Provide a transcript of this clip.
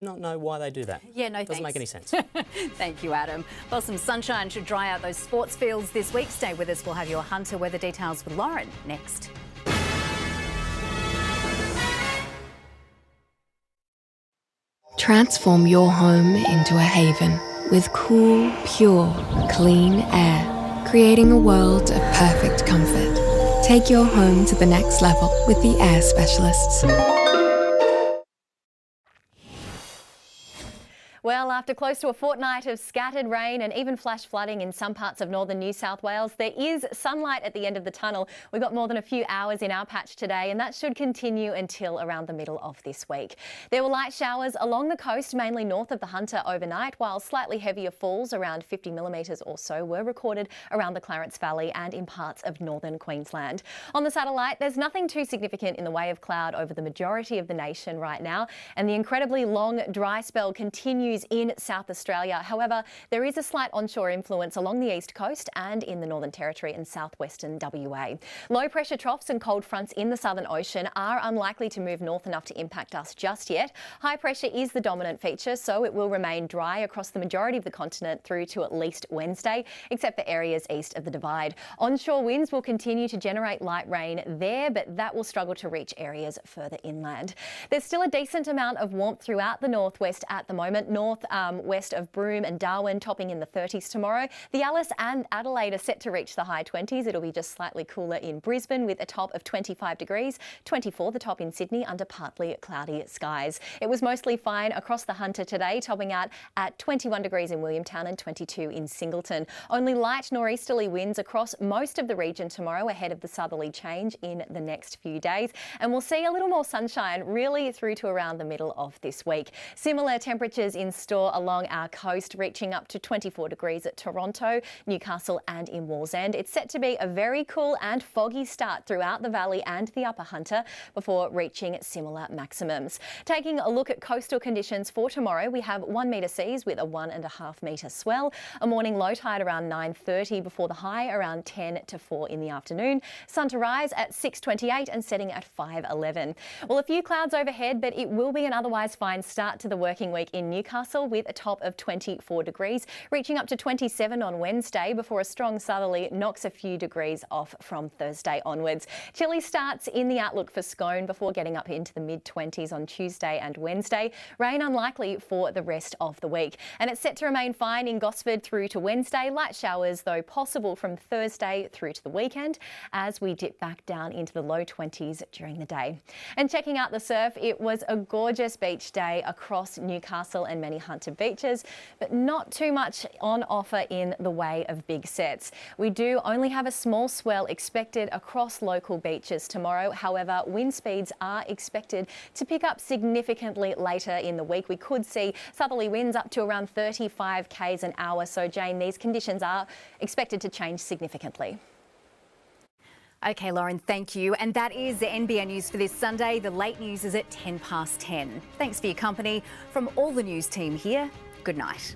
not know why they do that. Yeah, no, Doesn't make any sense. Thank you, Adam. Well, some sunshine should dry out those sports fields this week. Stay with us. We'll have your Hunter weather details with Lauren next. Transform your home into a haven with cool, pure, clean air, creating a world of perfect comfort. Take your home to the next level with the air specialists. Well, after close to a fortnight of scattered rain and even flash flooding in some parts of northern New South Wales, there is sunlight at the end of the tunnel. We've got more than a few hours in our patch today, and that should continue until around the middle of this week. There were light showers along the coast, mainly north of the Hunter overnight, while slightly heavier falls, around 50 millimetres or so, were recorded around the Clarence Valley and in parts of northern Queensland. On the satellite, there's nothing too significant in the way of cloud over the majority of the nation right now, and the incredibly long dry spell continues in South Australia. However, there is a slight onshore influence along the east coast and in the Northern Territory and southwestern WA. Low pressure troughs and cold fronts in the Southern Ocean are unlikely to move north enough to impact us just yet. High pressure is the dominant feature, so it will remain dry across the majority of the continent through to at least Wednesday, except for areas east of the Divide. Onshore winds will continue to generate light rain there, but that will struggle to reach areas further inland. There's still a decent amount of warmth throughout the northwest at the moment. West of Broome and Darwin topping in the 30s tomorrow. The Alice and Adelaide are set to reach the high 20s. It'll be just slightly cooler in Brisbane with a top of 25 degrees, 24 the top in Sydney under partly cloudy skies. It was mostly fine across the Hunter today, topping out at 21 degrees in Williamtown and 22 in Singleton. Only light nor'easterly winds across most of the region tomorrow ahead of the southerly change in the next few days. And we'll see a little more sunshine really through to around the middle of this week. Similar temperatures in store along our coast, reaching up to 24 degrees at Toronto, Newcastle and in Wallsend. It's set to be a very cool and foggy start throughout the valley and the upper Hunter before reaching similar maximums. Taking a look at coastal conditions for tomorrow, we have 1 metre seas with a 1.5 metre swell, a morning low tide around 9:30 before the high around 10 to 4 in the afternoon, sun to rise at 6:28 and setting at 5:11. Well, a few clouds overhead, but it will be an otherwise fine start to the working week in Newcastle with a top of 24 degrees, reaching up to 27 on Wednesday before a strong southerly knocks a few degrees off from Thursday onwards. Chilly starts in the outlook for Scone before getting up into the mid-20s on Tuesday and Wednesday. Rain unlikely for the rest of the week. And it's set to remain fine in Gosford through to Wednesday. Light showers, though, possible from Thursday through to the weekend as we dip back down into the low 20s during the day. And checking out the surf, it was a gorgeous beach day across Newcastle and many Hunter beaches, but not too much on offer in the way of big sets. We do only have a small swell expected across local beaches tomorrow. However, wind speeds are expected to pick up significantly later in the week. We could see southerly winds up to around 35 k's an hour. So, Jane, these conditions are expected to change significantly. Okay, Lauren, thank you. And that is the NBN news for this Sunday. The late news is at 10:10. Thanks for your company. From all the news team here, good night.